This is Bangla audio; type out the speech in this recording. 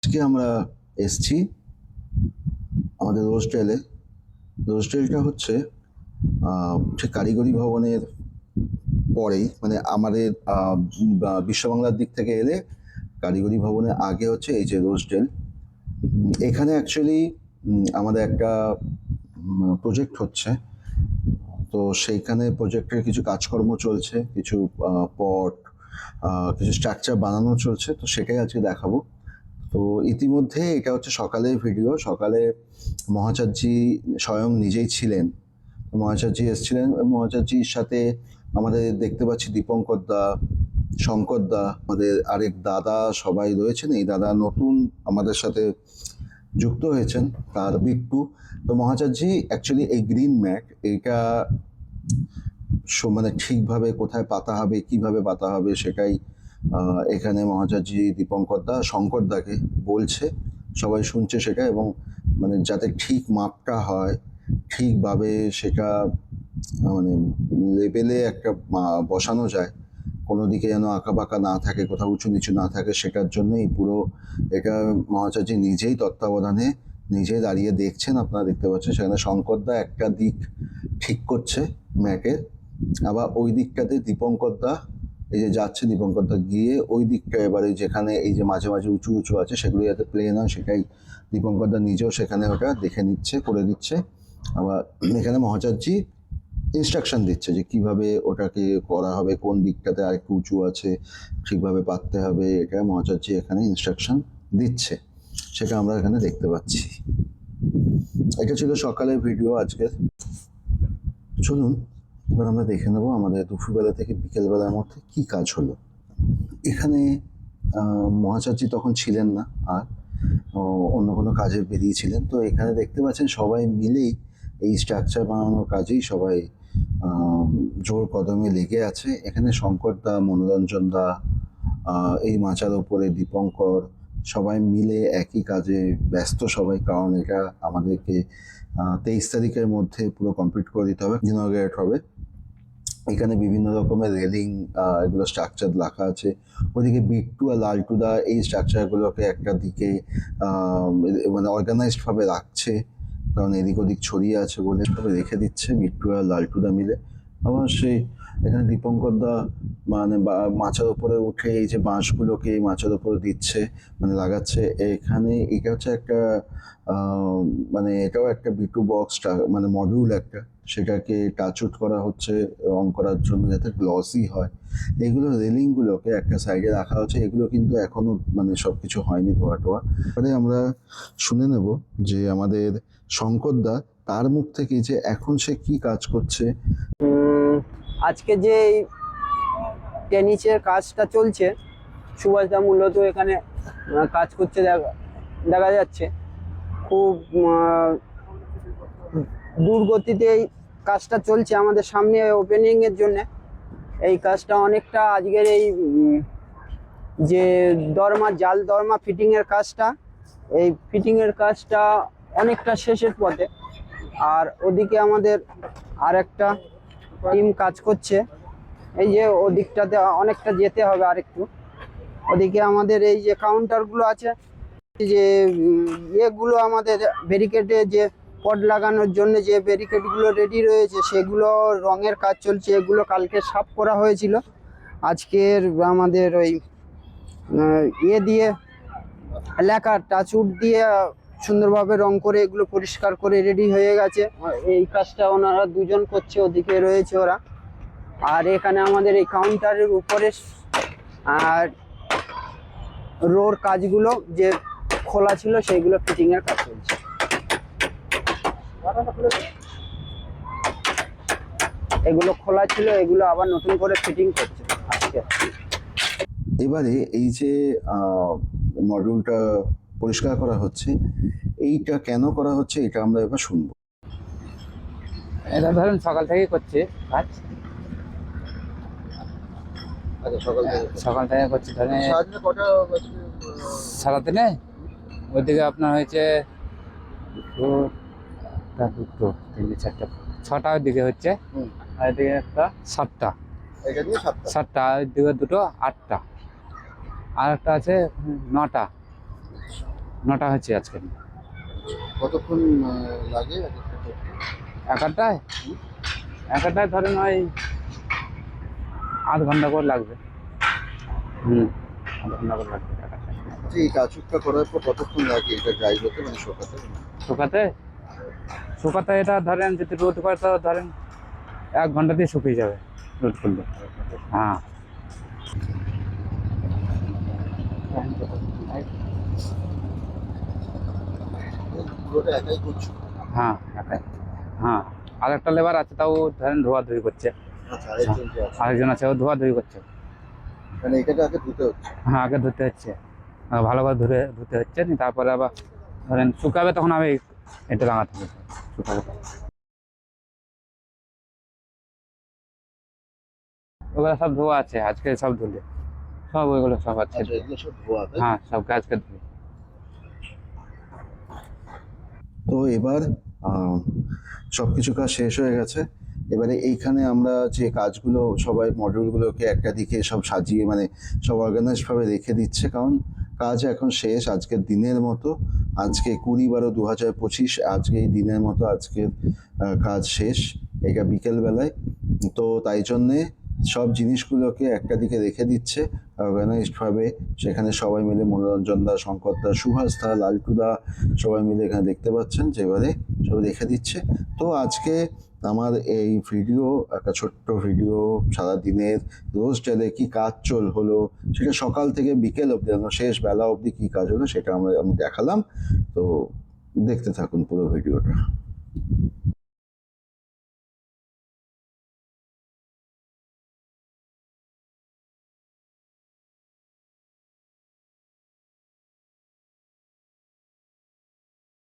আজকে আমরা এসছি আমাদের রোজডেলে। রোজডেলটা হচ্ছে ঠিক কারিগরি ভবনের পরেই, মানে আমাদের বিশ্ব বাংলার দিক থেকে এলে কারিগরি ভবনের আগে হচ্ছে এই যে রোজডেল। এখানে অ্যাকচুয়ালি আমাদের একটা প্রজেক্ট হচ্ছে, তো সেইখানে প্রজেক্টের কিছু কাজকর্ম চলছে, কিছু পট, কিছু স্ট্রাকচার বানানো চলছে, তো সেটাই আজকে দেখাবো। তো ইতিমধ্যে এটা হচ্ছে সকালের ভিডিও। সকালে মহাচার্যজি স্বয়ং নিজেই ছিলেন, মহাচার্যজি এসেছিলেন। মহাচার্যজির সাথে আমাদের দেখতে পাচ্ছি দীপঙ্কর দা, শঙ্কর দা, আমাদের আরেক দাদা সবাই রয়েছেন। এই দাদা নতুন আমাদের সাথে যুক্ত হয়েছেন, তার বিট্টু। তো মহাচার্যজি অ্যাকচুয়ালি এই গ্রিন ম্যাট এইটা মানে ঠিকভাবে কোথায় পাতা হবে, কিভাবে পাতা হবে, সেটাই এখানে মহাচার্যজি দীপঙ্কর দা, শঙ্কর দাকে বলছে, সবাই শুনছে সেটা। এবং মানে যাতে ঠিক মাপটা হয়, ঠিকভাবে সেটা মানে লেভেলে একটা বসানো যায়, কোনো দিকে যেন আঁকা বাঁকা না থাকে, কোথাও উঁচু নিচু না থাকে, সেটার জন্যই পুরো এটা মহাচার্যজি নিজেই তত্ত্বাবধানে নিজে দাঁড়িয়ে দেখছেন। আপনারা দেখতে পাচ্ছেন সেখানে শঙ্কর দা একটা দিক ঠিক করছে ম্যাটের, আবার ওই দিকটাতে দীপঙ্কর দা এই যে যাচ্ছে, দীপঙ্কর দা গিয়ে ওই দিকটা এবারে যেখানে এই যে মাঝে মাঝে উঁচু উঁচু আছে সেগুলো যাতে প্লেন হয়, সেটাই দীপঙ্কর দা নিজেও সেখানে ওটা দেখে নিচ্ছে, করে দিচ্ছে। আবার এখানে মহাচার্যজি ইনস্ট্রাকশন দিচ্ছে যে কিভাবে ওটাকে করা হবে, কোন দিকটাতে আর একটু উঁচু আছে, ঠিকভাবে পাততে হবে, এটা মহাচার্যজি এখানে ইনস্ট্রাকশন দিচ্ছে, সেটা আমরা এখানে দেখতে পাচ্ছি। এটা ছিল সকালের ভিডিও আজকের। চলুন এবার আমরা দেখে নেবো আমাদের দুপুরবেলা থেকে বিকেলবেলার মধ্যে কি কাজ হলো এখানে। মহাচার্যজি তখন ছিলেন না, আর অন্য কোনো কাজে বেরিয়েছিলেন। তো এখানে দেখতে পাচ্ছেন সবাই মিলেই এই স্ট্রাকচার বানানোর কাজেই সবাই জোর কদমে লেগে আছে। এখানে শঙ্কর দা, মনোরঞ্জন দা, এই মাচার ওপরে দীপঙ্কর, সবাই মিলে একই কাজে ব্যস্ত সবাই, কারণ এটা আমাদেরকে 23 তারিখের মধ্যে পুরো কমপ্লিট করে দিতে হবে, ইনঅগ্রেট হবে। এখানে বিভিন্ন রকমের রেলিং, এগুলো স্ট্রাকচার রাখা আছে। ওদিকে বিট্টু আর লালটুদা এই স্ট্রাকচারগুলোকে একটা দিকে মানে অর্গানাইজড ভাবে রাখছে, কারণ এদিক ওদিক ছড়িয়ে আছে বলে সবাই রেখে দিচ্ছে বিট্টু আর লালটুদা মিলে। আবার সেই এখানে দীপঙ্কর দা মানে মাচার উপরে উঠে এই যে বাঁশগুলোকে এই মাচার উপরে দিচ্ছে, মানে লাগাচ্ছে। এখানে এটা হচ্ছে একটা মানে এটাও একটা বিটু বক্সটা, মানে মডিউল একটা, সেটাকে টাচউট করা হচ্ছে রং করার জন্য যাতে গ্লসি হয়। এগুলো রেলিংগুলোকে একটা সাইডে রাখা হচ্ছে, এগুলো কিন্তু এখনো মানে সবকিছু হয়নি ধোয়া টোয়া। পরে আমরা শুনে নেব যে আমাদের শঙ্কর দা, তার মুখ থেকে যে এখন সে কি কাজ করছে। আজকে যে টেনিসের কাজটা চলছে, সুভাষদা মূলত এখানে কাজ করছে দেখা যাচ্ছে। খুব দ্রুতগতিতে এই কাজটা চলছে আমাদের সামনে ওপেনিং এর জন্য। এই কাজটা অনেকটা আজকের এই যে জাল দরমা ফিটিং এর কাজটা, এই ফিটিং এর কাজটা অনেকটা শেষের পথে। আর ওদিকে আমাদের আর একটা টিম কাজ করছে, এই যে ওদিকটাতে অনেকটা যেতে হবে আরেকটু। ওদিকে আমাদের এই যে কাউন্টারগুলো আছে, যে ইয়েগুলো আমাদের ব্যারিকেডে যে পড লাগানোর জন্য যে ব্যারিকেডগুলো রেডি রয়েছে, সেগুলো রঙের কাজ চলছে। এগুলো কালকে সাফ করা হয়েছিল, আজকের আমাদের ওই ইয়ে দিয়ে লেখা টাচউড দিয়ে সুন্দরভাবে রং করে এগুলো পরিষ্কার করে রেডি হয়ে গেছে। এই কাজটা ওনারা দুজন করছে, ওদিকে রয়েছে ওরা। আর এখানে আমাদের এই কাউন্টারের উপরে আর রোর কাজগুলো যে খোলা ছিল সেইগুলো ফিটিং এর কাজ চলছে। এগুলো খোলা ছিল, এগুলো আবার নতুন করে ফিটিং করছে আজকে। এবারে এই যে মডিউলটা পরিষ্কার করা হচ্ছে, এইটা কেন করা হচ্ছে এটা আমরা এবার শুনবো। এটা ধরেন সকাল থেকেই করছে কাজ। সকাল থেকে করছে ধরেন সারাদিনে। ওইদিকে আপনার হয়েছে দুটো তিনটে চারটা ছটার দিকে হচ্ছে, আর এদিকে একটা সাতটা, ওইদিকে দুটো আটটা, আর একটা আছে 9টা। 9টা হচ্ছে আজকে। কতক্ষণ লাগে এক একটা করতে? একাটায় একাটায় ধরেন ওই আধ ঘন্টা করে লাগবে। আধ ঘন্টা করে লাগবে একাটায়। আচ্ছা, এই কাজটা করার পর কতক্ষণ লাগে এটা ড্রাই হতে, মানে শোকাতে? শুকাতে শুকাতে এটা ধরেন যদি রোদ করে তো ধরেন 1 ঘন্টাতেই শুকিয়ে যাবে রোদ করলে। হ্যাঁ পুরোটা একাই করছো? হ্যাঁ একাই। হ্যাঁ আর একটা লেবার আছে, তাও ধরেন ধোয়াধুয়ি করছে। আচ্ছা, আরেকজন যে আছে, আরেকজন আছে, ও ধোয়াধুয়ি করছে। মানে এটাকে আগে ধুতে হচ্ছে? হ্যাঁ আগে ধুতে হচ্ছে, ভালো করে ধুতে হচ্ছে, তারপরে আবার ধরেন শুকাবে তখন আমি এটা লাগাতে হবে। শুকাবে ওগুলো সব ধোয়া আছে, আজকে সব ধুলে সব ওইগুলো সব আছে। আচ্ছা, এগুলো সব ধোয়া, তাই? হ্যাঁ সবকে আজকে ধুলে। তো এবার সবকিছু কাজ শেষ হয়ে গেছে। এবারে এইখানে আমরা যে কাজগুলো সবাই মডিউলগুলোকে একটা দিকে সব সাজিয়ে, মানে সব অর্গানাইজ ভাবে রেখে দিচ্ছে, কারণ কাজ এখন শেষ আজকের দিনের মতো। আজকে 20/12/2025, আজকে এই দিনের মতো আজকের কাজ শেষ, এটা বিকেলবেলায়। তো তাই জন্যে সব জিনিসগুলোকে একটা দিকে রেখে দিচ্ছে অর্গানাইজড ভাবে। সেখানে সবাই মিলে, মনোরঞ্জন দা, শঙ্কর দা, সুভাষ দা, লালটু দা, সবাই মিলে এখানে দেখতে পাচ্ছেন যেভাবে সব রেখে দিচ্ছে। তো আজকে আমার এই ভিডিও, একটা ছোট্ট ভিডিও, সারাদিনের রোজ ডেলে কি কাজ হলো, সেটা সকাল থেকে বিকেল অবধি, শেষ বেলা অবধি কি কাজ হলো সেটা আমি দেখালাম। তো দেখতে থাকুন পুরো ভিডিওটা।